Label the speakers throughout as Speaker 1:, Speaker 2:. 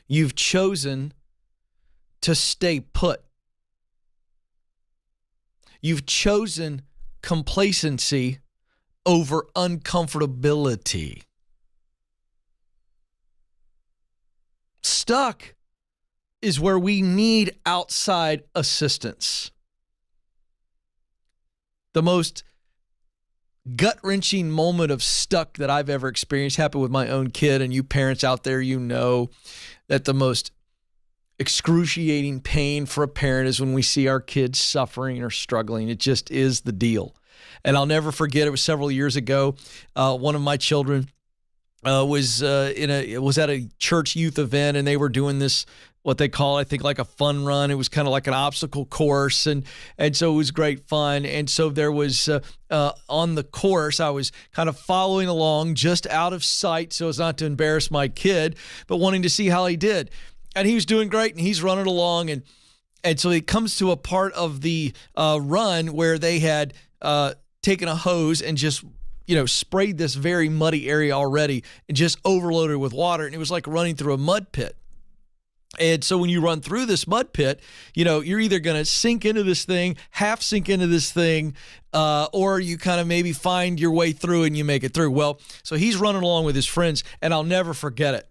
Speaker 1: You've chosen to stay put. You've chosen complacency over uncomfortability. Stuck is where we need outside assistance. The most gut-wrenching moment of stuck that I've ever experienced happened with my own kid, and you parents out there, you know that the most excruciating pain for a parent is when we see our kids suffering or struggling. It just is the deal. And I'll never forget, it was several years ago, one of my children was at a church youth event, and they were doing this, what they call, I think, like a fun run. It was kind of like an obstacle course, and so it was great fun. And so there was on the course, I was kind of following along, just out of sight, so as not to embarrass my kid, but wanting to see how he did. And he was doing great, and he's running along, and so he comes to a part of the run where they had taken a hose and just sprayed this very muddy area already and just overloaded with water. And it was like running through a mud pit. And so when you run through this mud pit, you're either going to sink into this thing, half sink into this thing, or you kind of maybe find your way through and you make it through. Well, so he's running along with his friends, and I'll never forget it.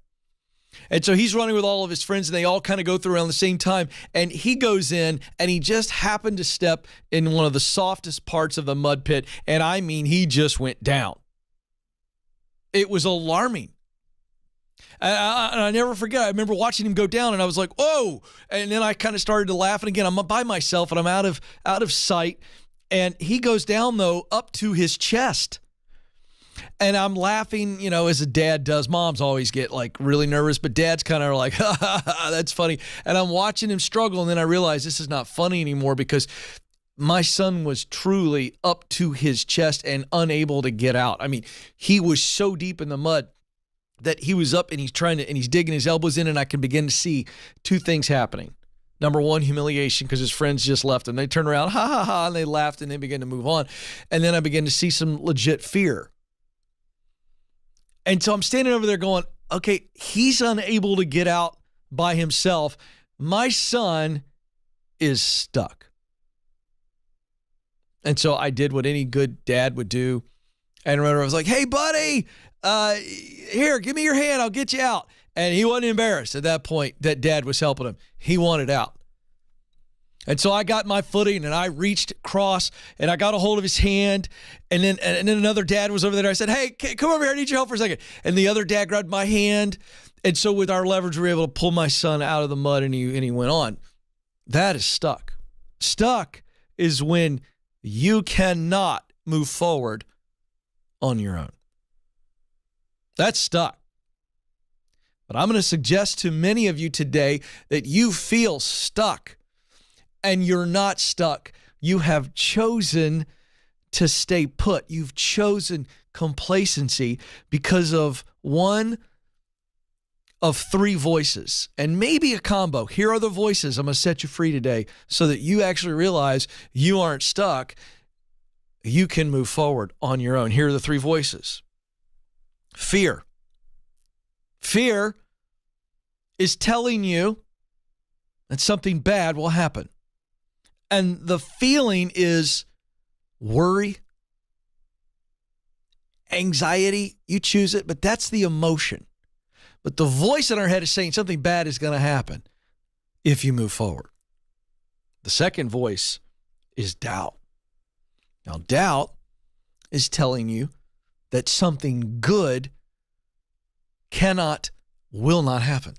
Speaker 1: And so he's running with all of his friends, and they all kind of go through around the same time. And he goes in, and he just happened to step in one of the softest parts of the mud pit. And I mean, he just went down. It was alarming. And I never forget, I remember watching him go down, and I was like, whoa. And then I kind of started to laugh. And again, I'm by myself, and I'm out of sight. And he goes down, though, up to his chest. And I'm laughing, as a dad does. Moms always get like really nervous, but dad's kind of like, ha, ha, ha, that's funny. And I'm watching him struggle. And then I realized this is not funny anymore, because my son was truly up to his chest and unable to get out. I mean, he was so deep in the mud that he was up, and he's digging his elbows in, and I can begin to see two things happening. Number one, humiliation, because his friends just left him. They turned around, ha, ha, ha, and they laughed, and they began to move on. And then I began to see some legit fear. And so I'm standing over there going, okay, he's unable to get out by himself. My son is stuck. And so I did what any good dad would do. And I remember I was like, hey, buddy, here, give me your hand. I'll get you out. And he wasn't embarrassed at that point that dad was helping him. He wanted out. And so I got my footing, and I reached across, and I got a hold of his hand. And then another dad was over there. I said, hey, come over here. I need your help for a second. And the other dad grabbed my hand. And so with our leverage, we were able to pull my son out of the mud, and he went on. That is stuck. Stuck is when you cannot move forward on your own. That's stuck. But I'm going to suggest to many of you today that you feel stuck. And you're not stuck. You have chosen to stay put. You've chosen complacency because of one of three voices, and maybe a combo. Here are the voices. I'm going to set you free today so that you actually realize you aren't stuck. You can move forward on your own. Here are the three voices. Fear. Fear is telling you that something bad will happen. And the feeling is worry, anxiety. You choose it, but that's the emotion. But the voice in our head is saying something bad is going to happen if you move forward. The second voice is doubt. Now, doubt is telling you that something good will not happen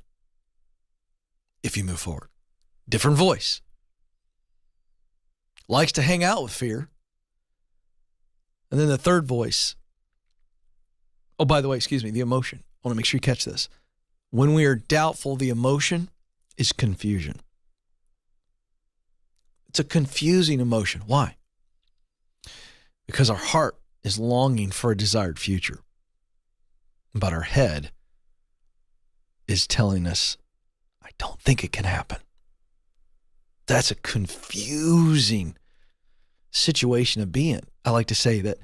Speaker 1: if you move forward. Different voice. Likes to hang out with fear. And then the third voice. Oh, by the way, the emotion. I want to make sure you catch this. When we are doubtful, the emotion is confusion. It's a confusing emotion. Why? Because our heart is longing for a desired future. But our head is telling us, I don't think it can happen. That's a confusing situation to be in. I like to say that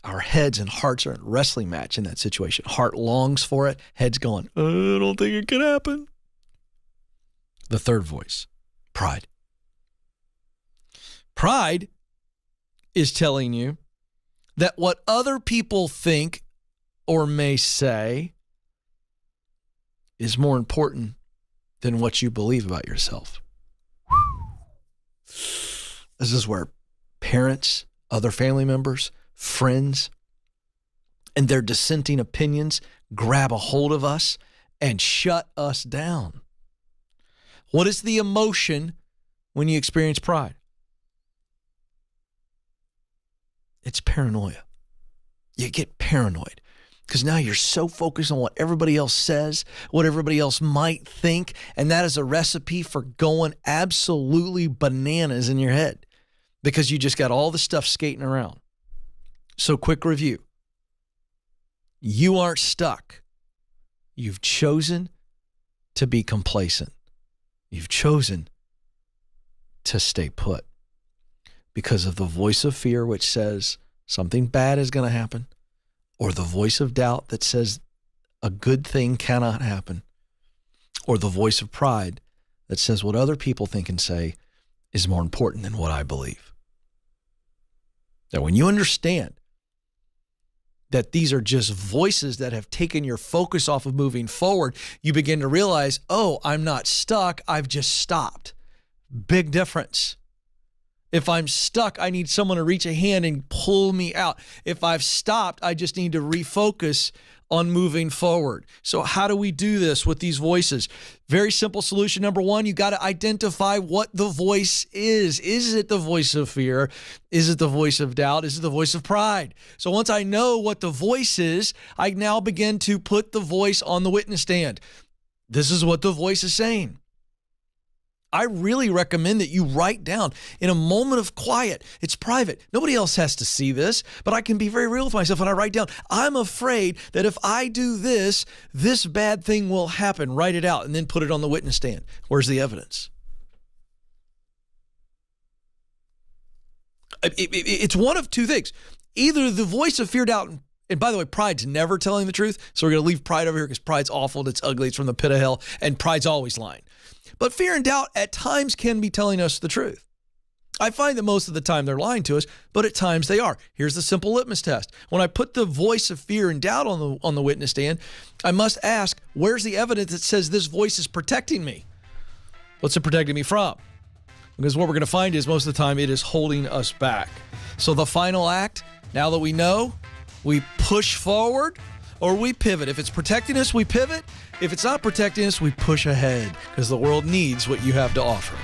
Speaker 1: our heads and hearts are in a wrestling match in that situation. Heart longs for it. Head's going, I don't think it can happen. The third voice, pride. Pride is telling you that what other people think or may say is more important than what you believe about yourself. This is where parents, other family members, friends, and their dissenting opinions grab a hold of us and shut us down. What is the emotion when you experience pride? It's paranoia. You get paranoid because now you're so focused on what everybody else says, what everybody else might think, and that is a recipe for going absolutely bananas in your head because you just got all the stuff skating around. So quick review. You aren't stuck. You've chosen to be complacent. You've chosen to stay put because of the voice of fear, which says something bad is going to happen, or the voice of doubt that says a good thing cannot happen, or the voice of pride that says what other people think and say is more important than what I believe. Now, when you understand that these are just voices that have taken your focus off of moving forward, you begin to realize, oh, I'm not stuck, I've just stopped. Big difference. If I'm stuck, I need someone to reach a hand and pull me out. If I've stopped, I just need to refocus on moving forward. So how do we do this with these voices? Very simple solution. Number one, you got to identify what the voice is. Is it the voice of fear? Is it the voice of doubt? Is it the voice of pride? So once I know what the voice is, I now begin to put the voice on the witness stand. This is what the voice is saying. I really recommend that you write down in a moment of quiet. It's private. Nobody else has to see this, but I can be very real with myself. And I write down, I'm afraid that if I do this, this bad thing will happen. Write it out and then put it on the witness stand. Where's the evidence? It's one of two things. Either the voice of fear, doubt, and by the way, pride's never telling the truth. So we're going to leave pride over here because pride's awful. It's ugly. It's from the pit of hell. And pride's always lying. But fear and doubt at times can be telling us the truth. I find that most of the time they're lying to us, but at times they are. Here's the simple litmus test. When I put the voice of fear and doubt on the witness stand, I must ask, where's the evidence that says this voice is protecting me? What's it protecting me from? Because what we're going to find is most of the time it is holding us back. So the final act, now that we know, we push forward or we pivot. If it's protecting us, we pivot. If it's not protecting us, we push ahead because the world needs what you have to offer.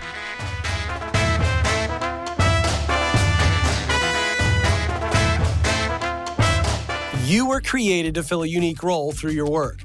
Speaker 2: You were created to fill a unique role through your work,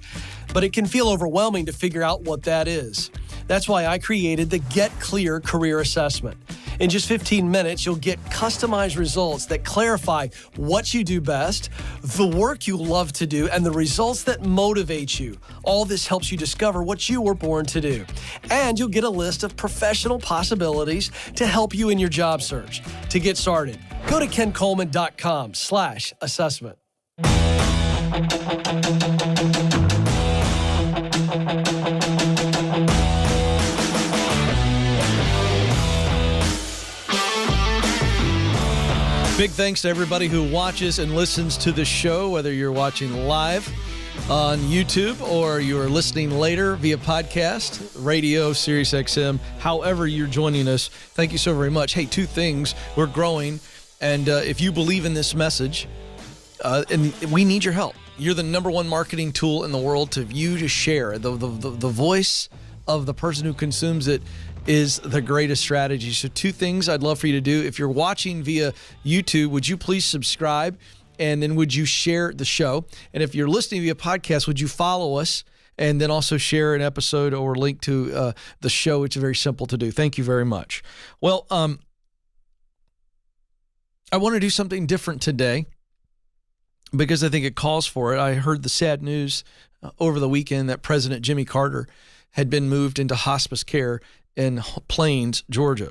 Speaker 2: but it can feel overwhelming to figure out what that is. That's why I created the Get Clear Career Assessment. In just 15 minutes, you'll get customized results that clarify what you do best, the work you love to do, and the results that motivate you. All this helps you discover what you were born to do. And you'll get a list of professional possibilities to help you in your job search. To get started, go to kencoleman.com/assessment.
Speaker 1: Big thanks to everybody who watches and listens to the show, whether you're watching live on YouTube or you're listening later via podcast, radio, Sirius XM, however you're joining us. Thank you so very much. Hey, two things. We're growing, and if you believe in this message, and we need your help. You're the number one marketing tool in the world to share. The voice of the person who consumes it is the greatest strategy. So two things I'd love for you to do. If you're watching via YouTube, would you please subscribe? And then would you share the show? And if you're listening via podcast, would you follow us? And then also share an episode or link to the show. It's very simple to do. Thank you very much. Well, I want to do something different today because I think it calls for it. I heard the sad news over the weekend that President Jimmy Carter had been moved into hospice care in Plains, Georgia.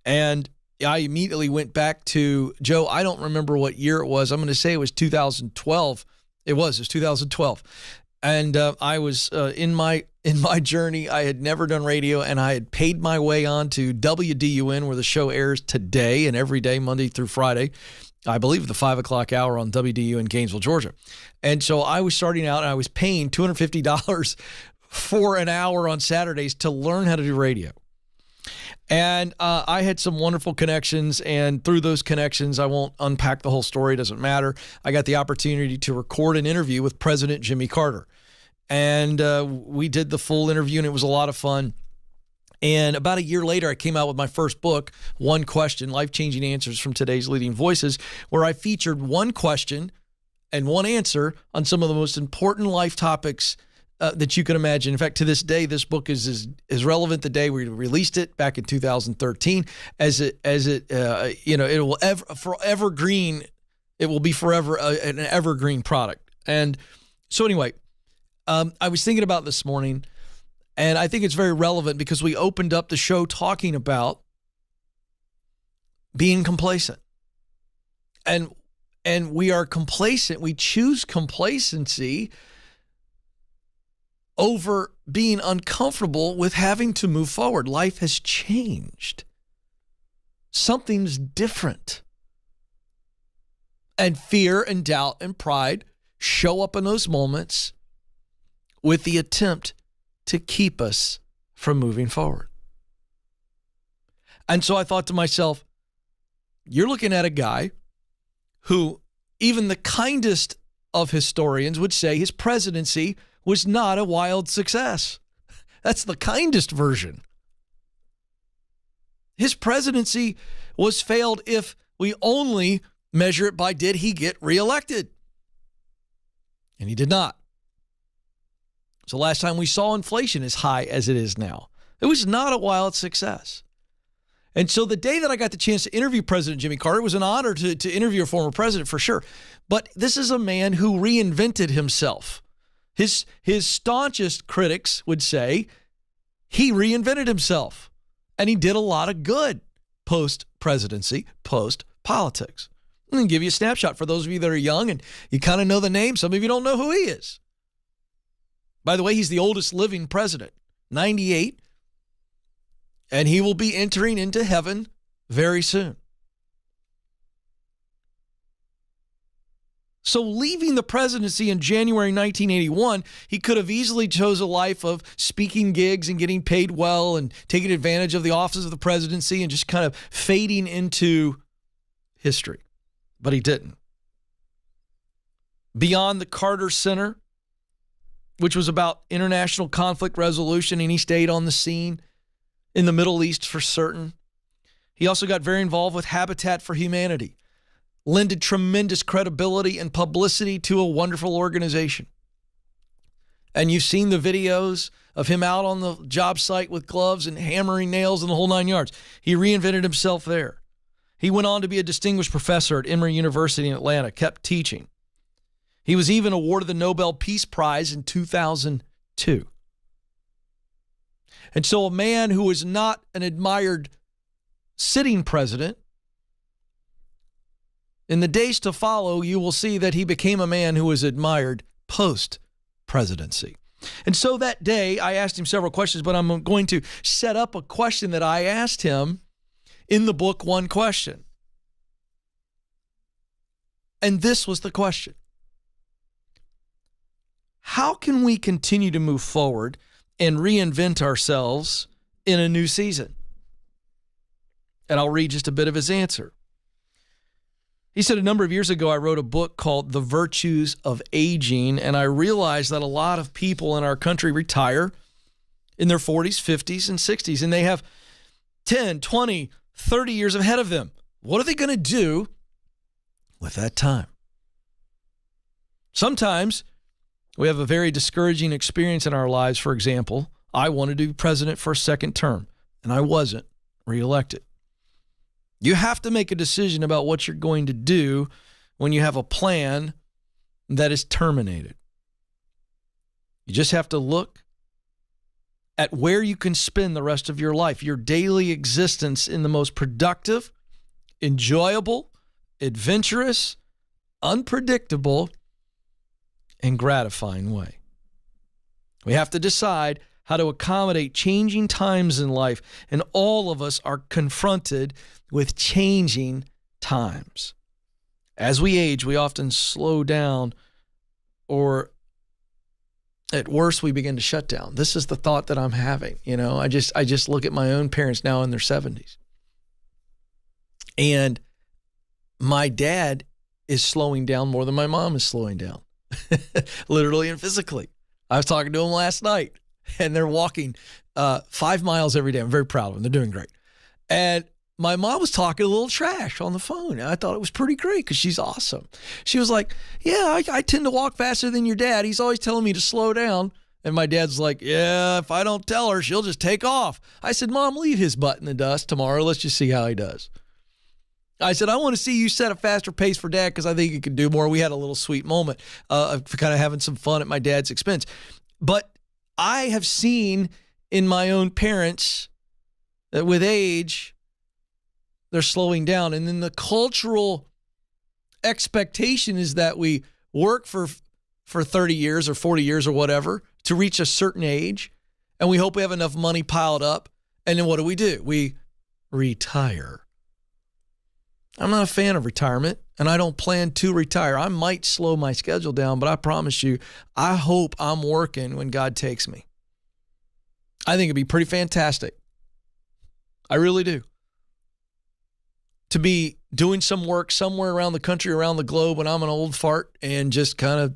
Speaker 1: And I immediately went back to, Joe, I don't remember what year it was. I'm going to say it was 2012. It was 2012. And I was in my journey. I had never done radio, and I had paid my way on to WDUN, where the show airs today and every day, Monday through Friday. I believe the 5 o'clock hour on WDU in Gainesville, Georgia. And so I was starting out, and I was paying $250 for an hour on Saturdays to learn how to do radio. And I had some wonderful connections, and through those connections, I won't unpack the whole story, it doesn't matter. I got the opportunity to record an interview with President Jimmy Carter. And we did the full interview, and it was a lot of fun. And about a year later, I came out with my first book, One Question, Life-Changing Answers from Today's Leading Voices, where I featured one question and one answer on some of the most important life topics that you can imagine. In fact, to this day, this book is as relevant the day we released it back in 2013 as it it will evergreen. It will be forever an evergreen product. And so anyway, I was thinking about this morning, and I think it's very relevant because we opened up the show talking about being complacent. And we are complacent. We choose complacency over being uncomfortable with having to move forward. Life has changed. Something's different. And fear and doubt and pride show up in those moments with the attempt to keep us from moving forward. And so I thought to myself, you're looking at a guy who even the kindest of historians would say his presidency was not a wild success. That's the kindest version. His presidency was failed if we only measure it by did he get reelected? And he did not. So last time we saw inflation as high as it is now. It was not a wild success. And so the day that I got the chance to interview President Jimmy Carter, it was an honor to interview a former president for sure. But this is a man who reinvented himself. His staunchest critics would say he reinvented himself, and he did a lot of good post-presidency, post-politics. I'm going to give you a snapshot for those of you that are young and you kind of know the name. Some of you don't know who he is. By the way, he's the oldest living president, 98, and he will be entering into heaven very soon. So leaving the presidency in January 1981, he could have easily chose a life of speaking gigs and getting paid well and taking advantage of the office of the presidency and just kind of fading into history. But he didn't. Beyond the Carter Center, which was about international conflict resolution, and he stayed on the scene in the Middle East for certain. He also got very involved with Habitat for Humanity, lended tremendous credibility and publicity to a wonderful organization. And you've seen the videos of him out on the job site with gloves and hammering nails and the whole 9 yards. He reinvented himself there. He went on to be a distinguished professor at Emory University in Atlanta, kept teaching. He was even awarded the Nobel Peace Prize in 2002. And so a man who was not an admired sitting president, in the days to follow, you will see that he became a man who was admired post-presidency. And so that day, I asked him several questions, but I'm going to set up a question that I asked him in the book, One Question. And this was the question. How can we continue to move forward and reinvent ourselves in a new season? And I'll read just a bit of his answer. He said, a number of years ago, I wrote a book called The Virtues of Aging, and I realized that a lot of people in our country retire in their 40s, 50s, and 60s, and they have 10, 20, 30 years ahead of them. What are they going to do with that time? Sometimes we have a very discouraging experience in our lives. For example, I wanted to be president for a second term, and I wasn't reelected. You have to make a decision about what you're going to do when you have a plan that is terminated. You just have to look at where you can spend the rest of your life, your daily existence in the most productive, enjoyable, adventurous, unpredictable, and gratifying way. We have to decide how to accommodate changing times in life, and all of us are confronted with changing times. As we age, we often slow down, or at worst, we begin to shut down. This is the thought that I'm having. I just look at my own parents now in their 70s. And my dad is slowing down more than my mom is slowing down, literally and physically. I was talking to him last night, and they're walking 5 miles every day. I'm very proud of them. They're doing great. And my mom was talking a little trash on the phone. And I thought it was pretty great because she's awesome. She was like, yeah, I tend to walk faster than your dad. He's always telling me to slow down. And my dad's like, yeah, if I don't tell her, she'll just take off. I said, Mom, leave his butt in the dust tomorrow. Let's just see how he does. I said, I want to see you set a faster pace for Dad because I think you can do more. We had a little sweet moment of kind of having some fun at my dad's expense. But I have seen in my own parents that with age, they're slowing down. And then the cultural expectation is that we work for 30 years or 40 years or whatever to reach a certain age. And we hope we have enough money piled up. And then what do? We retire. I'm not a fan of retirement, and I don't plan to retire. I might slow my schedule down, but I promise you, I hope I'm working when God takes me. I think it'd be pretty fantastic. I really do. To be doing some work somewhere around the country, around the globe when I'm an old fart and just kind of,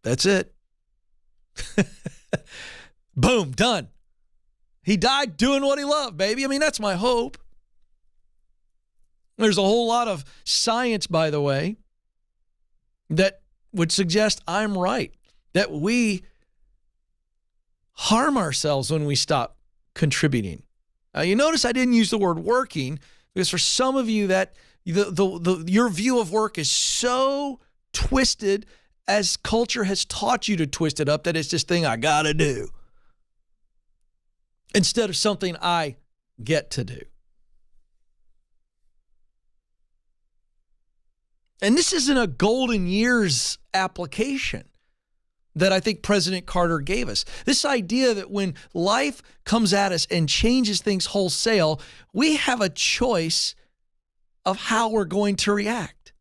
Speaker 1: that's it. Boom, done. He died doing what he loved, baby. I mean, that's my hope. There's a whole lot of science, by the way, that would suggest I'm right, that we harm ourselves when we stop contributing. You notice I didn't use the word working because for some of you that your view of work is so twisted as culture has taught you to twist it up that it's this thing I got to do instead of something I get to do. And this isn't a golden years application that I think President Carter gave us. This idea that when life comes at us and changes things wholesale, we have a choice of how we're going to react.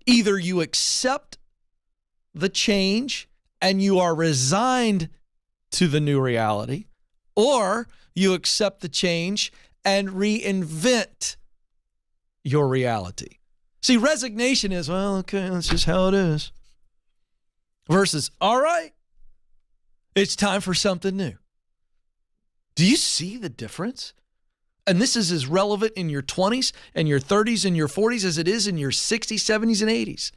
Speaker 1: Either you accept the change and you are resigned to the new reality, or you accept the change and reinvent your reality. See, resignation is, well, okay, that's just how it is. Versus, all right, it's time for something new. Do you see the difference? And this is as relevant in your 20s and your 30s and your 40s as it is in your 60s, 70s, and 80s.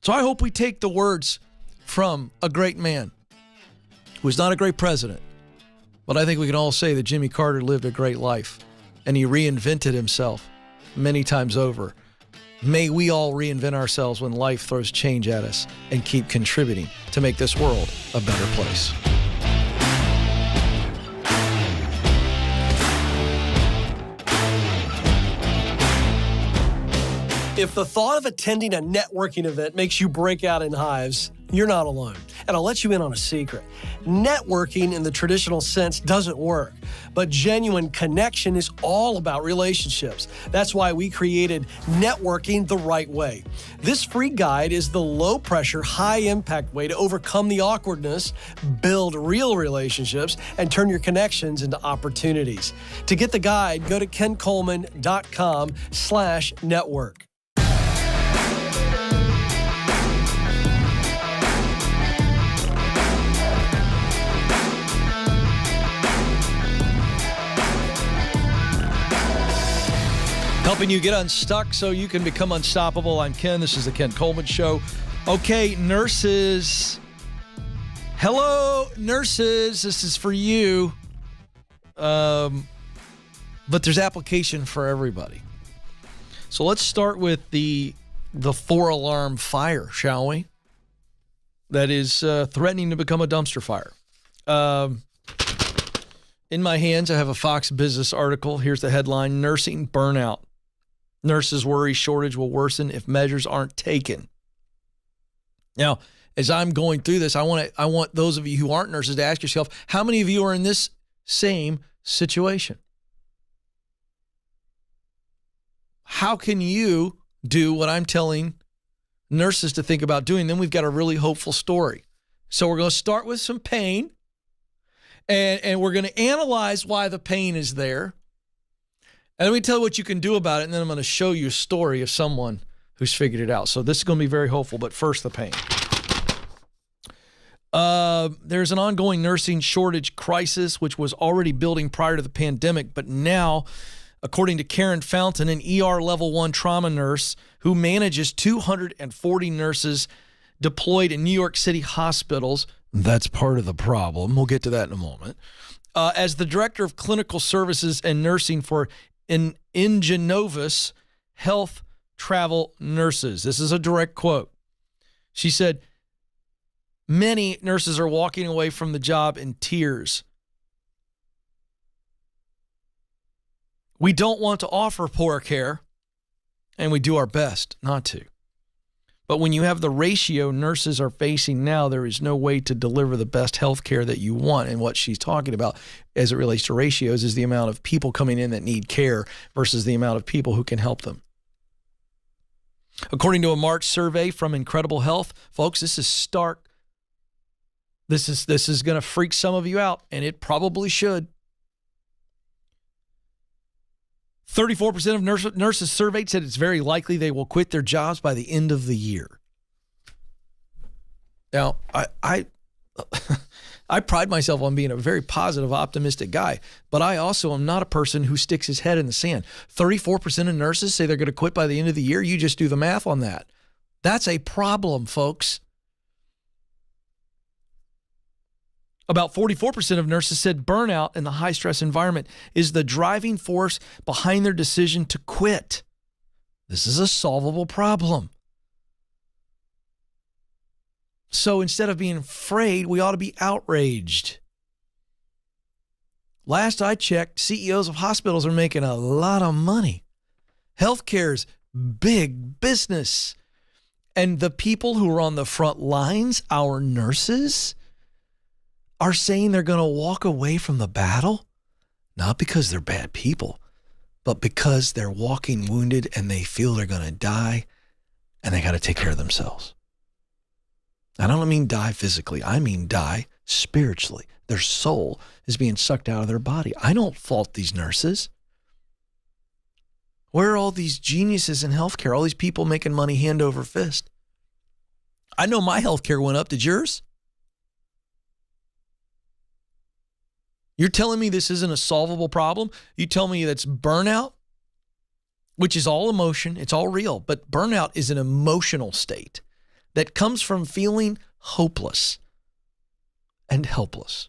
Speaker 1: So I hope we take the words from a great man who was not a great president, but I think we can all say that Jimmy Carter lived a great life. And he reinvented himself many times over. May we all reinvent ourselves when life throws change at us and keep contributing to make this world a better place.
Speaker 2: If the thought of attending a networking event makes you break out in hives, you're not alone. And I'll let you in on a secret. Networking in the traditional sense doesn't work, but genuine connection is all about relationships. That's why we created Networking the Right Way. This free guide is the low-pressure, high-impact way to overcome the awkwardness, build real relationships, and turn your connections into opportunities. To get the guide, go to kencoleman.com/network.
Speaker 1: Helping you get unstuck so you can become unstoppable. I'm Ken. This is the Ken Coleman Show. Okay, nurses. Hello, nurses. This is for you. But there's application for everybody. So let's start with the 4-alarm fire, shall we? That is threatening to become a dumpster fire. In my hands, I have a Fox Business article. Here's the headline: Nursing Burnout. Nurses worry shortage will worsen if measures aren't taken. Now, as I'm going through this, I want those of you who aren't nurses to ask yourself, how many of you are in this same situation? How can you do what I'm telling nurses to think about doing? Then we've got a really hopeful story. So we're going to start with some pain, and we're going to analyze why the pain is there. And let me tell you what you can do about it, and then I'm going to show you a story of someone who's figured it out. So this is going to be very hopeful, but first, the pain. There's an ongoing nursing shortage crisis, which was already building prior to the pandemic, but now, according to Karen Fountain, an ER level 1 trauma nurse who manages 240 nurses deployed in New York City hospitals, that's part of the problem. We'll get to that in a moment. As the director of clinical services and nursing for Ingenovis Health Travel Nurses. This is a direct quote. She said, many nurses are walking away from the job in tears. We don't want to offer poor care, and we do our best not to. But when you have the ratio nurses are facing now, there is no way to deliver the best health care that you want. And what she's talking about as it relates to ratios is the amount of people coming in that need care versus the amount of people who can help them. According to a March survey from Incredible Health, folks, this is stark. This is going to freak some of you out, and it probably should. 34% of nurses surveyed said it's very likely they will quit their jobs by the end of the year. Now, I pride myself on being a very positive, optimistic guy, but I also am not a person who sticks his head in the sand. 34% of nurses say they're going to quit by the end of the year. You just do the math on that. That's a problem, folks. About 44% of nurses said burnout in the high-stress environment is the driving force behind their decision to quit. This is a solvable problem. So instead of being afraid, we ought to be outraged. Last I checked, CEOs of hospitals are making a lot of money. Healthcare's big business. And the people who are on the front lines, our nurses, are saying they're going to walk away from the battle, not because they're bad people, but because they're walking wounded and they feel they're going to die and they got to take care of themselves. I don't mean die physically. I mean die spiritually. Their soul is being sucked out of their body. I don't fault these nurses. Where are all these geniuses in healthcare? All these people making money hand over fist. I know my healthcare went up. Did yours? You're telling me this isn't a solvable problem? You tell me that's burnout, which is all emotion. It's all real. But burnout is an emotional state that comes from feeling hopeless and helpless.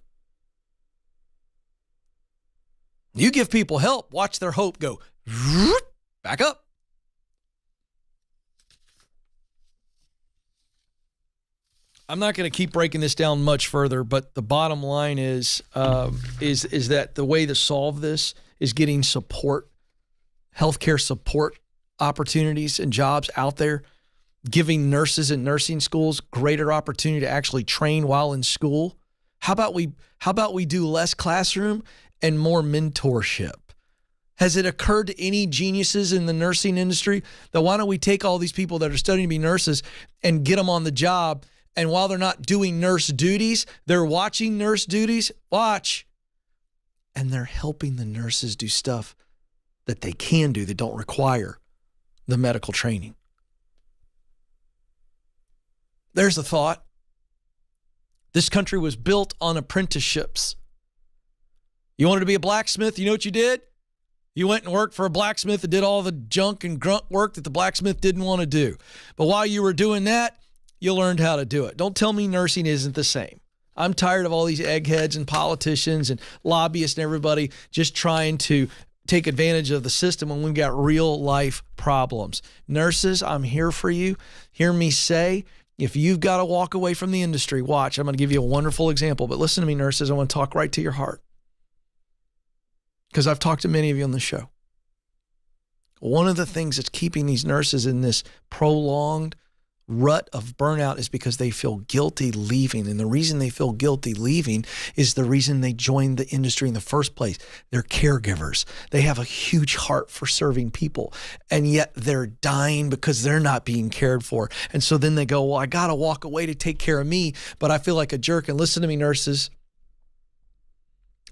Speaker 1: You give people help, watch their hope go back up. I'm not going to keep breaking this down much further, but the bottom line is that the way to solve this is getting support, healthcare support opportunities and jobs out there, giving nurses in nursing schools greater opportunity to actually train while in school. How about we do less classroom and more mentorship? Has it occurred to any geniuses in the nursing industry that why don't we take all these people that are studying to be nurses and get them on the job? And while they're not doing nurse duties, they're watching nurse duties. Watch. And they're helping the nurses do stuff that they can do that don't require the medical training. There's a thought. This country was built on apprenticeships. You wanted to be a blacksmith, you know what you did? You went and worked for a blacksmith that did all the junk and grunt work that the blacksmith didn't want to do. But while you were doing that, you learned how to do it. Don't tell me nursing isn't the same. I'm tired of all these eggheads and politicians and lobbyists and everybody just trying to take advantage of the system when we've got real life problems. Nurses, I'm here for you. Hear me say, if you've got to walk away from the industry, watch. I'm going to give you a wonderful example, but listen to me, nurses. I want to talk right to your heart because I've talked to many of you on the show. One of the things that's keeping these nurses in this prolonged rut of burnout is because they feel guilty leaving. And the reason they feel guilty leaving is the reason they joined the industry in the first place. They're caregivers. They have a huge heart for serving people, and yet they're dying because they're not being cared for. And so then they go, well, I got to walk away to take care of me, but I feel like a jerk. And listen to me, nurses.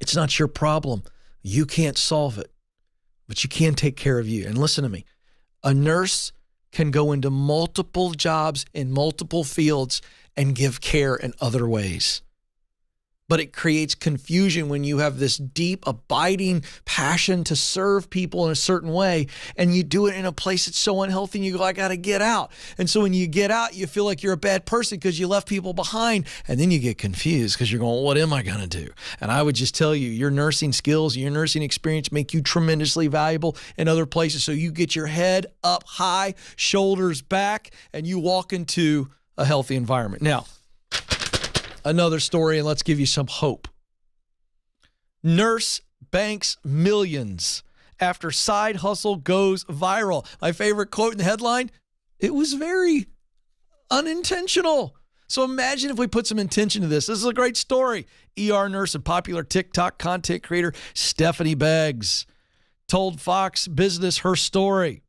Speaker 1: It's not your problem. You can't solve it, but you can take care of you. And listen to me. A nurse can go into multiple jobs in multiple fields and give care in other ways. But it creates confusion when you have this deep, abiding passion to serve people in a certain way, and you do it in a place that's so unhealthy, and you go, I got to get out. And so when you get out, you feel like you're a bad person because you left people behind, and then you get confused because you're going, what am I going to do? And I would just tell you, your nursing skills, your nursing experience make you tremendously valuable in other places. So you get your head up high, shoulders back, and you walk into a healthy environment. Now, another story, and let's give you some hope. Nurse banks millions after side hustle goes viral. My favorite quote in the headline, it was very unintentional. So imagine if we put some intention to this. This is a great story. ER nurse and popular TikTok content creator Stephanie Beggs told Fox Business her story.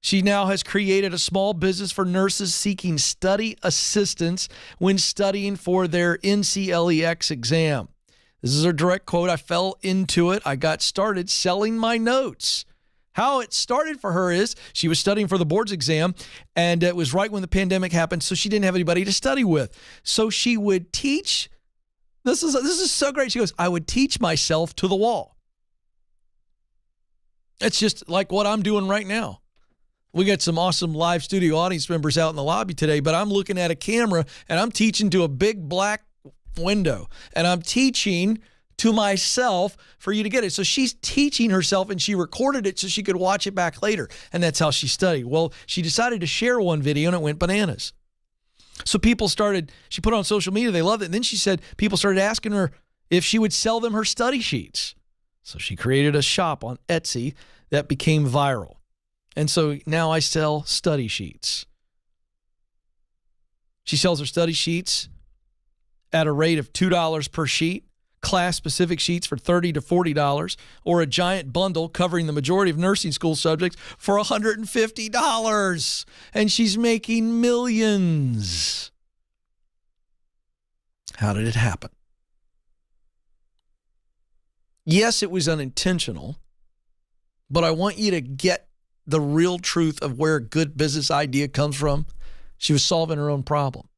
Speaker 1: She now has created a small business for nurses seeking study assistance when studying for their NCLEX exam. This is her direct quote. I fell into it. I got started selling my notes. How it started for her is she was studying for the board's exam, and it was right when the pandemic happened, so she didn't have anybody to study with. So she would teach. This is so great. She goes, I would teach myself to the wall. It's just like what I'm doing right now. We got some awesome live studio audience members out in the lobby today, but I'm looking at a camera and I'm teaching to a big black window, and I'm teaching to myself for you to get it. So she's teaching herself, and she recorded it so she could watch it back later. And that's how she studied. Well, she decided to share one video and it went bananas. So she put it on social media. They loved it. And then she said people started asking her if she would sell them her study sheets. So she created a shop on Etsy that became viral. And so now I sell study sheets. She sells her study sheets at a rate of $2 per sheet, class-specific sheets for $30 to $40, or a giant bundle covering the majority of nursing school subjects for $150. And she's making millions. How did it happen? Yes, it was unintentional, but I want you to get the real truth of where a good business idea comes from. She was solving her own problem.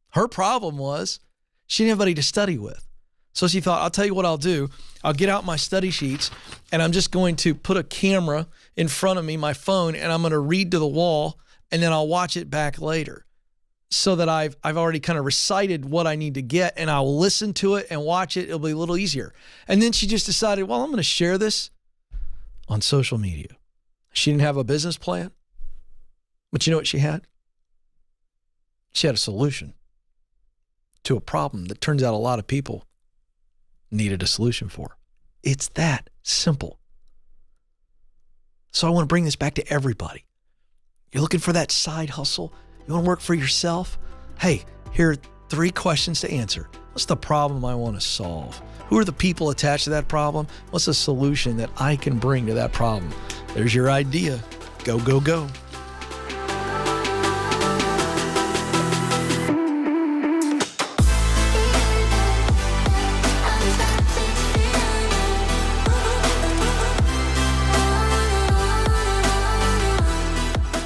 Speaker 1: Her problem was she didn't have anybody to study with. So she thought, I'll tell you what I'll do. I'll get out my study sheets, and I'm just going to put a camera in front of me, my phone, and I'm going to read to the wall, and then I'll watch it back later so that I've already kind of recited what I need to get, and I'll listen to it and watch it. It'll be a little easier. And then she just decided, well, I'm going to share this on social media. She didn't have a business plan, but you know what she had? She had a solution to a problem that turns out a lot of people needed a solution for. It's that simple. So I want to bring this back to everybody. You're looking for that side hustle? You want to work for yourself? Hey, here are 3 questions to answer. What's the problem I want to solve? Who are the people attached to that problem? What's the solution that I can bring to that problem? There's your idea. Go, go, go.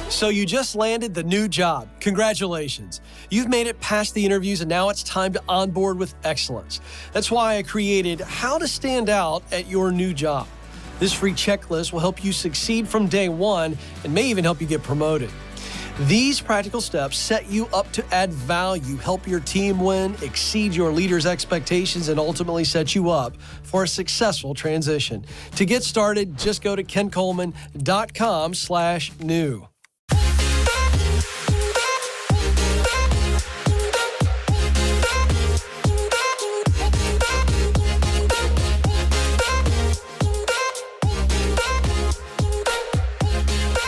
Speaker 2: So you just landed the new job. Congratulations. You've made it past the interviews, and now it's time to onboard with excellence. That's why I created How to Stand Out at Your New Job. This free checklist will help you succeed from day one and may even help you get promoted. These practical steps set you up to add value, help your team win, exceed your leaders' expectations, and ultimately set you up for a successful transition. To get started, just go to kencoleman.com/new.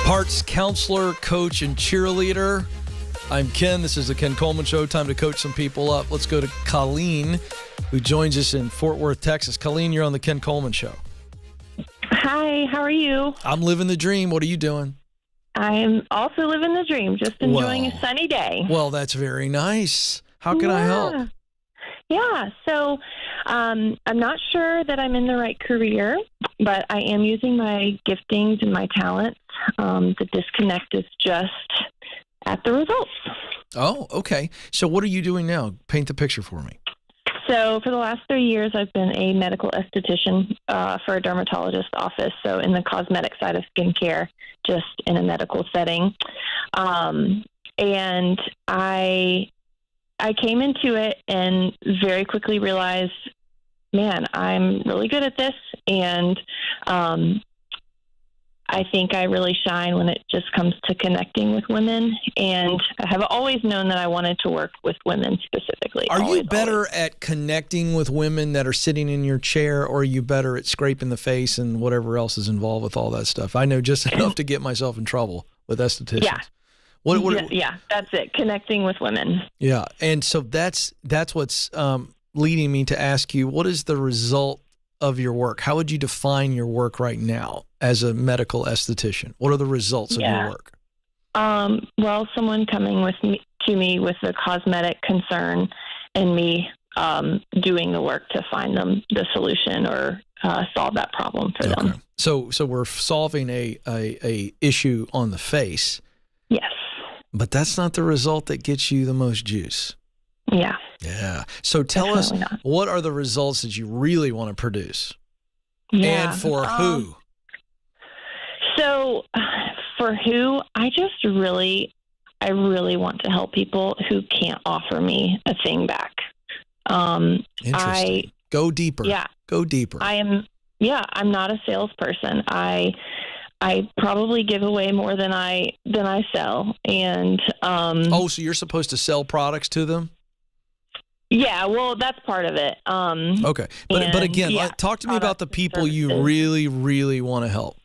Speaker 1: Parts counselor, coach, and cheerleader. I'm Ken. This is the Ken Coleman Show. Time to coach some people up. Let's go to Colleen, who joins us in Fort Worth, Texas. Colleen, you're on the Ken Coleman Show.
Speaker 3: Hi, how are you?
Speaker 1: I'm living the dream. What are you doing?
Speaker 3: I'm also living the dream, just enjoying a sunny day.
Speaker 1: Well, that's very nice. How can I help?
Speaker 3: Yeah, so I'm not sure that I'm in the right career, but I am using my giftings and my talents. The disconnect is just at the results.
Speaker 1: Oh, okay. So what are you doing now? Paint the picture for me.
Speaker 3: So for the last 3 years, I've been a medical esthetician for a dermatologist office, so in the cosmetic side of skincare, just in a medical setting. And I came into it and very quickly realized, man, I'm really good at this, and I think I really shine when it just comes to connecting with women, and I have always known that I wanted to work with women specifically.
Speaker 1: Are you better at connecting with women that are sitting in your chair, or are you better at scraping the face and whatever else is involved with all that stuff? I know just enough to get myself in trouble with estheticians.
Speaker 3: Yeah. Yeah, that's it. Connecting with women.
Speaker 1: Yeah, and so that's what's leading me to ask you, what is the result of your work? How would you define your work right now as a medical esthetician? What are the results of your work?
Speaker 3: Well, someone coming to me with a cosmetic concern, and me doing the work to find them the solution or solve that problem for them.
Speaker 1: So we're solving a issue on the face.
Speaker 3: Yes.
Speaker 1: But that's not the result that gets you the most juice.
Speaker 3: Yeah.
Speaker 1: Yeah. So tell us, what are the results that you really want to produce?
Speaker 3: Yeah.
Speaker 1: And for who?
Speaker 3: So for who, I really want to help people who can't offer me a thing back.
Speaker 1: Interesting. Go deeper.
Speaker 3: Yeah.
Speaker 1: Go deeper.
Speaker 3: I'm not a salesperson. I probably give away more than I sell, and
Speaker 1: so you're supposed to sell products to them?
Speaker 3: Yeah, well, that's part of it.
Speaker 1: Okay, but again, talk to me about the people you really, really want to help,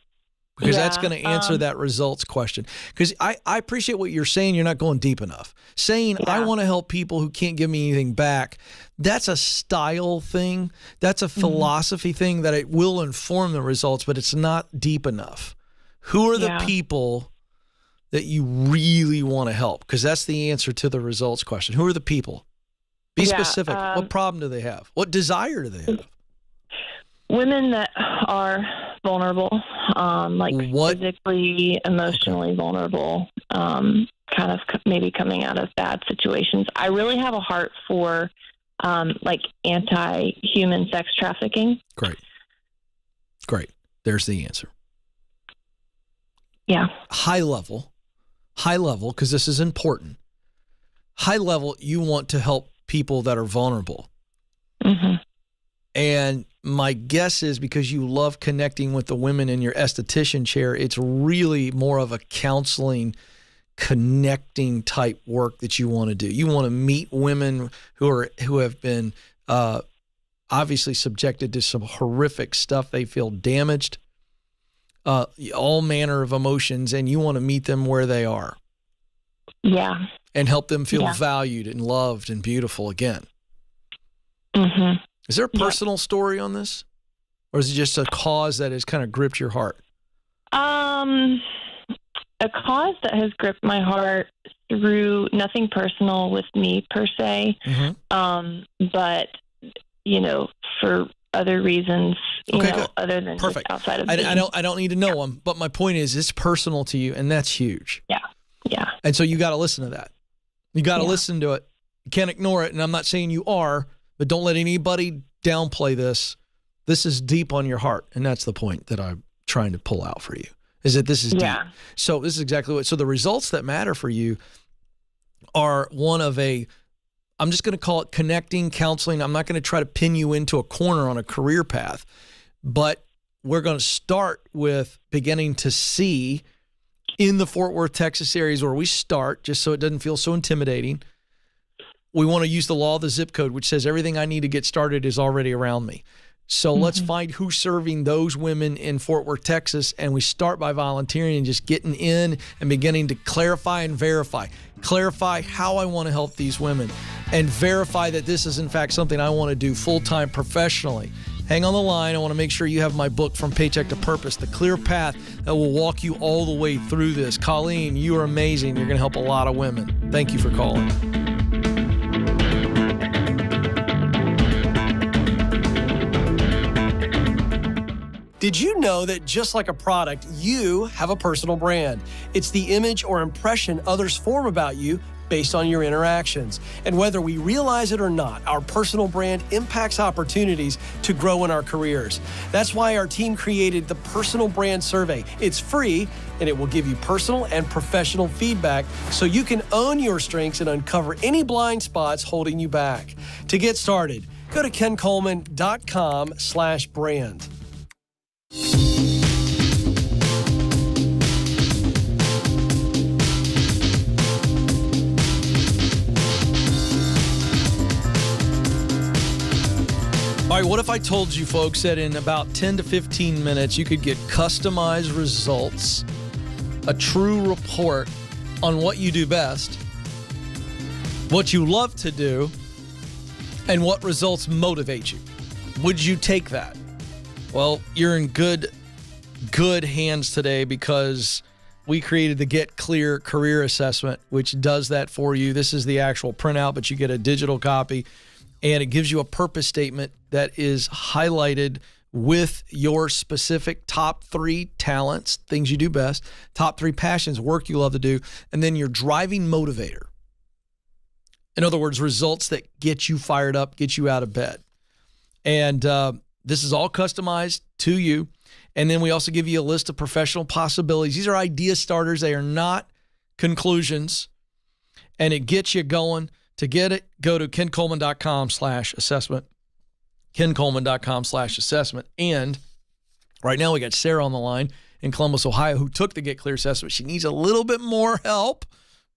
Speaker 1: because that's going to answer that results question. Because I appreciate what you're saying. You're not going deep enough. Saying I want to help people who can't give me anything back, that's a style thing. That's a philosophy thing that it will inform the results, but it's not deep enough. Who are the people that you really want to help? Because that's the answer to the results question. Who are the people? Be specific. What problem do they have? What desire do they have?
Speaker 3: Women that are vulnerable, physically, emotionally vulnerable, kind of maybe coming out of bad situations. I really have a heart for anti-human sex trafficking.
Speaker 1: Great. There's the answer.
Speaker 3: Yeah.
Speaker 1: High level, because this is important. High level, you want to help people that are vulnerable.
Speaker 3: Mm-hmm.
Speaker 1: And my guess is, because you love connecting with the women in your esthetician chair, it's really more of a counseling, connecting type work that you want to do. You want to meet women who have been obviously subjected to some horrific stuff. They feel damaged. All manner of emotions, and you want to meet them where they are.
Speaker 3: Yeah.
Speaker 1: And help them feel valued and loved and beautiful again.
Speaker 3: Mm-hmm.
Speaker 1: Is there a personal story on this? Or is it just a cause that has kind of gripped your heart?
Speaker 3: A cause that has gripped my heart through nothing personal with me per se.
Speaker 1: Mm-hmm.
Speaker 3: But, for other reasons, other than just outside of
Speaker 1: I don't need to know them, but my point is, it's personal to you, and that's huge.
Speaker 3: Yeah.
Speaker 1: And so you got to listen to that. You got to listen to it. You can't ignore it, and I'm not saying you are, but don't let anybody downplay this. This is deep on your heart, and that's the point that I'm trying to pull out for you, is that this is deep. So this is exactly what. So the results that matter for you are one of I'm just going to call it connecting, counseling. I'm not going to try to pin you into a corner on a career path, but we're going to start with beginning to see in the Fort Worth, Texas areas where we start, just so it doesn't feel so intimidating. We want to use the law of the zip code, which says everything I need to get started is already around me. So let's find who's serving those women in Fort Worth, Texas, and we start by volunteering and just getting in and beginning to clarify and verify. Clarify how I want to help these women and verify that this is, in fact, something I want to do full-time professionally. Hang on the line. I want to make sure you have my book, From Paycheck to Purpose, The Clear Path that will walk you all the way through this. Colleen, you are amazing. You're going to help a lot of women. Thank you for calling.
Speaker 2: Did you know that just like a product, you have a personal brand? It's the image or impression others form about you based on your interactions. And whether we realize it or not, our personal brand impacts opportunities to grow in our careers. That's why our team created the Personal Brand Survey. It's free, and it will give you personal and professional feedback so you can own your strengths and uncover any blind spots holding you back. To get started, go to kencoleman.com/brand.
Speaker 1: All right, what if I told you, folks, that in about 10 to 15 minutes, you could get customized results, a true report on what you do best, what you love to do, and what results motivate you? Would you take that? Well, you're in good hands today because we created the Get Clear Career Assessment, which does that for you. This is the actual printout, but you get a digital copy, and it gives you a purpose statement that is highlighted with your specific top 3 talents, things you do best, top 3 passions, work you love to do, and then your driving motivator. In other words, results that get you fired up, get you out of bed. And this is all customized to you. And then we also give you a list of professional possibilities. These are idea starters. They are not conclusions. And it gets you going. To get it, go to kencoleman.com/assessment. kencoleman.com/assessment. And right now we got Sarah on the line in Columbus, Ohio, who took the Get Clear assessment. She needs a little bit more help.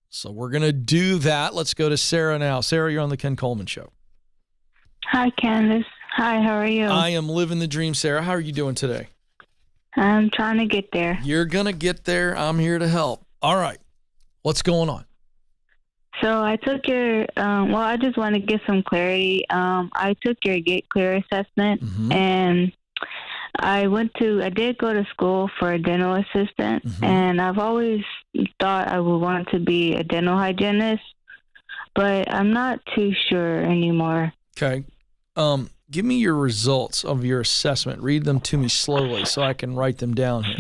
Speaker 1: So we're going to do that. Let's go to Sarah now. Sarah, you're on the Ken Coleman Show.
Speaker 4: Hi, Candace. Hi, how are you?
Speaker 1: I am living the dream, Sarah. How are you doing today?
Speaker 4: I'm trying to get there.
Speaker 1: You're going to get there. I'm here to help. All right. What's going on?
Speaker 4: So I took your, I just want to get some clarity. I took your Get Clear assessment, and I did go to school for a dental assistant, and I've always thought I would want to be a dental hygienist, but I'm not too sure anymore.
Speaker 1: Okay. Give me your results of your assessment. Read them to me slowly so I can write them down here.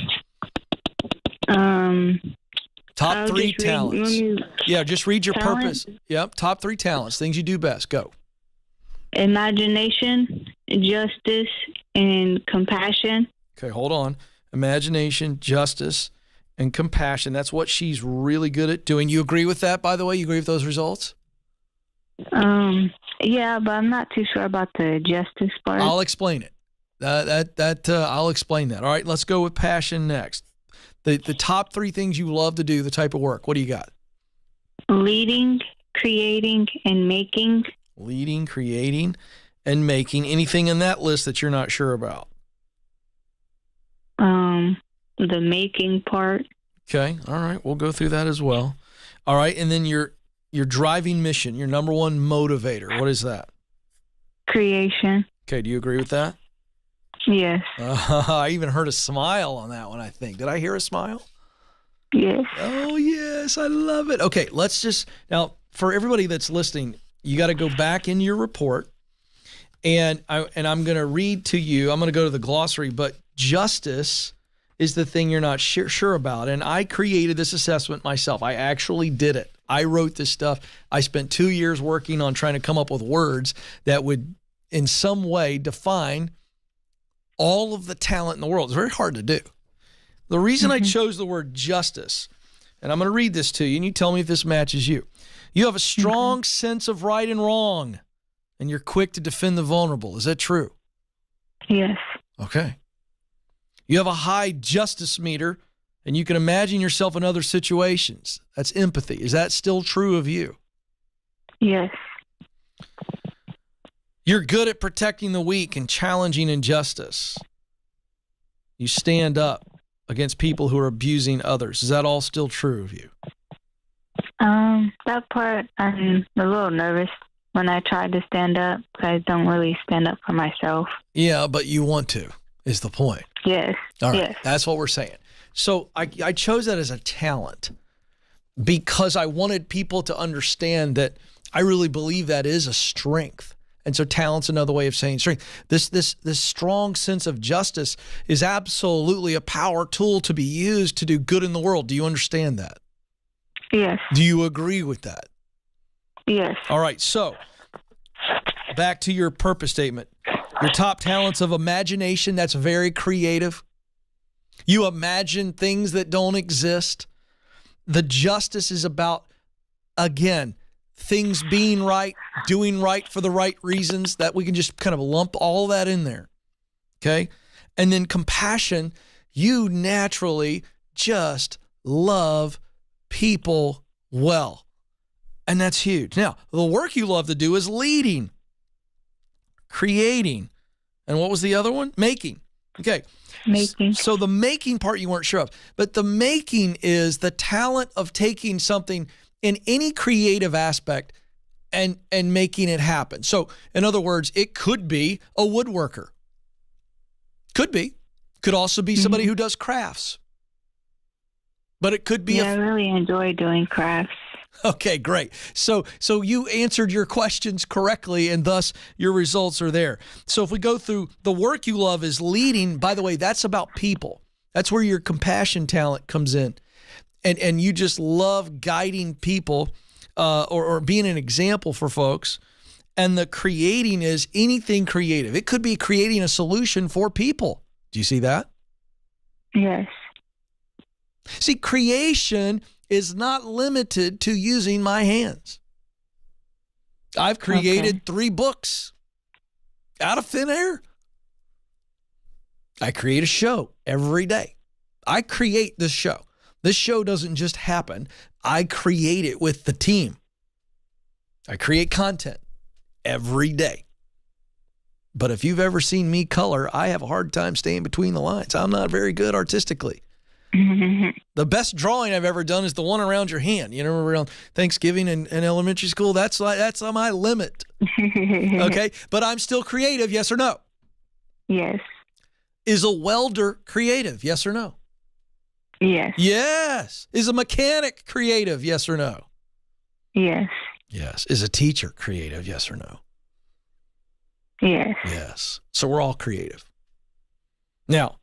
Speaker 1: Top 3 talents. Just read your purpose. Yep. Top 3 talents, things you do best. Go.
Speaker 4: Imagination, justice, and compassion.
Speaker 1: Okay, hold on. Imagination, justice, and compassion. That's what she's really good at doing. You agree with that, by the way? You agree with those results?
Speaker 4: Yeah, but I'm not too sure about the justice part.
Speaker 1: I'll explain it. I'll explain that. All right, let's go with passion next. The top 3 things you love to do, the type of work. What do you got?
Speaker 4: Leading, creating, and making.
Speaker 1: Leading, creating, and making. Anything in that list that you're not sure about?
Speaker 4: The making part.
Speaker 1: Okay. All right. We'll go through that as well. All right. And then your driving mission, your number one motivator. What is that?
Speaker 4: Creation.
Speaker 1: Okay. Do you agree with that?
Speaker 4: Yes.
Speaker 1: I even heard a smile on that one, I think. Did I hear a smile?
Speaker 4: Yes.
Speaker 1: Oh, yes. I love it. Okay. Now, for everybody that's listening, you got to go back in your report, and I'm going to read to you. I'm going to go to the glossary, but justice is the thing you're not sure about. And I created this assessment myself. I actually did it. I wrote this stuff. I spent 2 years working on trying to come up with words that would in some way define all of the talent in the world. It's very hard to do. The reason I chose the word justice, and I'm going to read this to you, and you tell me if this matches you. You have a strong sense of right and wrong, and you're quick to defend the vulnerable. Is that true?
Speaker 4: Yes.
Speaker 1: Okay. You have a high justice meter, and you can imagine yourself in other situations. That's empathy. Is that still true of you?
Speaker 4: Yes.
Speaker 1: You're good at protecting the weak and challenging injustice. You stand up against people who are abusing others. Is that all still true of you?
Speaker 4: That part, I'm a little nervous when I try to stand up because I don't really stand up for myself.
Speaker 1: Yeah, but you want to, is the point.
Speaker 4: Yes.
Speaker 1: All right,
Speaker 4: yes.
Speaker 1: That's what we're saying. So I chose that as a talent because I wanted people to understand that I really believe that is a strength. And so talent's another way of saying strength. This strong sense of justice is absolutely a power tool to be used to do good in the world. Do you understand that?
Speaker 4: Yes.
Speaker 1: Do you agree with that?
Speaker 4: Yes.
Speaker 1: All right. So back to your purpose statement. Your top talents of imagination, that's very creative. You imagine things that don't exist. The justice is about, again, things being right, doing right for the right reasons, that we can just kind of lump all that in there. Okay? And then compassion, you naturally just love people well. And that's huge. Now, the work you love to do is leading, creating, and what was the other one? Making. Okay.
Speaker 4: Making.
Speaker 1: So the making part you weren't sure of, but the making is the talent of taking something in any creative aspect and making it happen. So in other words, it could be a woodworker. Could be. Could also be somebody who does crafts. But it could be
Speaker 4: I really enjoy doing crafts.
Speaker 1: Okay, great. So you answered your questions correctly, and thus your results are there. So if we go through, the work you love is leading. By the way, that's about people. That's where your compassion talent comes in. And you just love guiding people or being an example for folks. And the creating is anything creative. It could be creating a solution for people. Do you see that?
Speaker 4: Yes.
Speaker 1: See, creation is not limited to using my hands. I've created 3 books out of thin air. I create a show every day. I create this show. This show doesn't just happen. I create it with the team. I create content every day. But if you've ever seen me color, I have a hard time staying between the lines. I'm not very good artistically. The best drawing I've ever done is the one around your hand. You know, around Thanksgiving in elementary school. That's on my limit. Okay, but I'm still creative. Yes or no?
Speaker 4: Yes.
Speaker 1: Is a welder creative? Yes or no?
Speaker 4: Yes.
Speaker 1: Yes. Is a mechanic creative? Yes or no?
Speaker 4: Yes.
Speaker 1: Yes. Is a teacher creative? Yes or no?
Speaker 4: Yes.
Speaker 1: Yes. So we're all creative. Now,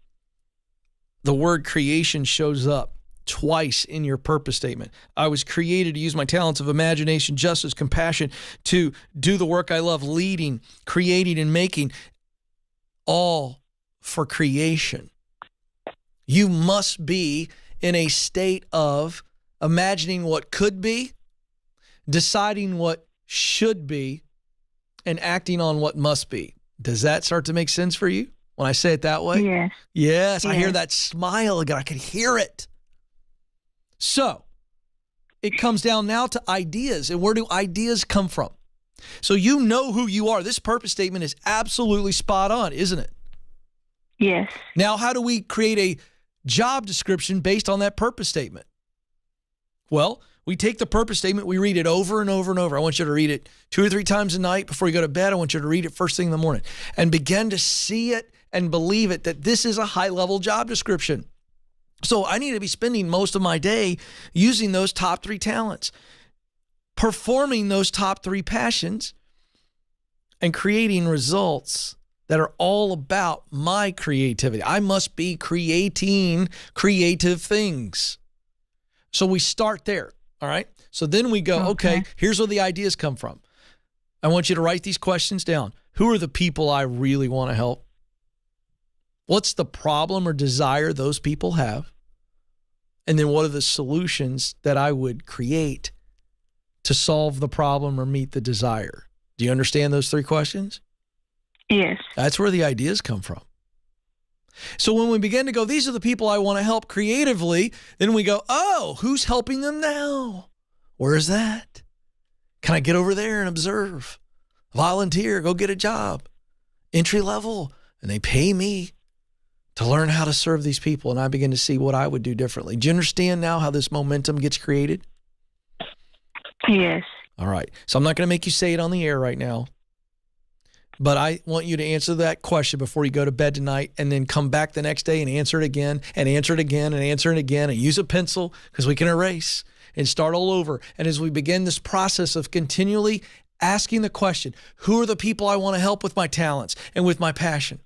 Speaker 1: the word creation shows up twice in your purpose statement. I was created to use my talents of imagination, justice, compassion to do the work I love, leading, creating, and making, all for creation. You must be in a state of imagining what could be, deciding what should be, and acting on what must be. Does that start to make sense for you when I say it that way?
Speaker 4: Yes.
Speaker 1: Yes, I hear that smile again. I can hear it. So it comes down now to ideas. And where do ideas come from? So you know who you are. This purpose statement is absolutely spot on, isn't it?
Speaker 4: Yes.
Speaker 1: Now, how do we create a job description based on that purpose statement? Well, we take the purpose statement, we read it over and over and over. I want you to read it 2 or 3 times a night before you go to bed. I want you to read it first thing in the morning and begin to see it and believe it, that this is a high-level job description. So I need to be spending most of my day using those top 3 talents, performing those top 3 passions, and creating results that are all about my creativity. I must be creating creative things. So we start there, all right? So then we go, okay, here's where the ideas come from. I want you to write these questions down. Who are the people I really want to help? What's the problem or desire those people have? And then what are the solutions that I would create to solve the problem or meet the desire? Do you understand those 3 questions?
Speaker 4: Yes.
Speaker 1: That's where the ideas come from. So when we begin to go, these are the people I want to help creatively, then we go, oh, who's helping them now? Where is that? Can I get over there and observe? volunteer, go get a job, entry level, and they pay me to learn how to serve these people. And I begin to see what I would do differently. Do you understand now how this momentum gets created?
Speaker 4: Yes.
Speaker 1: All right. So I'm not going to make you say it on the air right now, but I want you to answer that question before you go to bed tonight, and then come back the next day and answer it again and answer it again and answer it again, and use a pencil because we can erase and start all over. And as we begin this process of continually asking the question, who are the people I want to help with my talents and with my passion?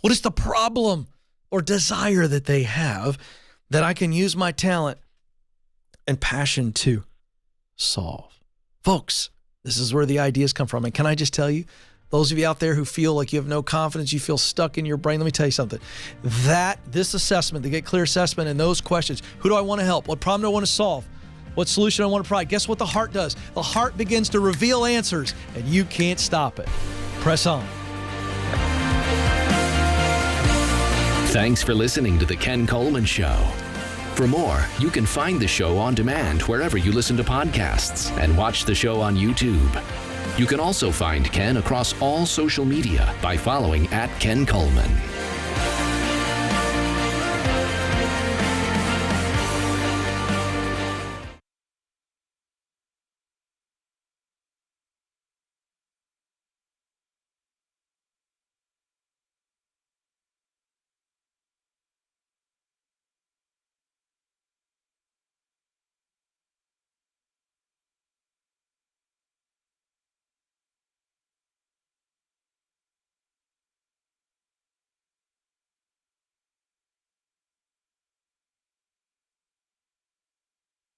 Speaker 1: What is the problem or desire that they have that I can use my talent and passion to solve? Folks, this is where the ideas come from. And can I just tell you, those of you out there who feel like you have no confidence, you feel stuck in your brain, let me tell you something. This assessment, the Get Clear assessment, and those questions, who do I want to help? What problem do I want to solve? What solution I want to provide? Guess what the heart does? The heart begins to reveal answers, and you can't stop it. Press on.
Speaker 5: Thanks for listening to The Ken Coleman Show. For more, you can find the show on demand wherever you listen to podcasts and watch the show on YouTube. You can also find Ken across all social media by following @Ken Coleman.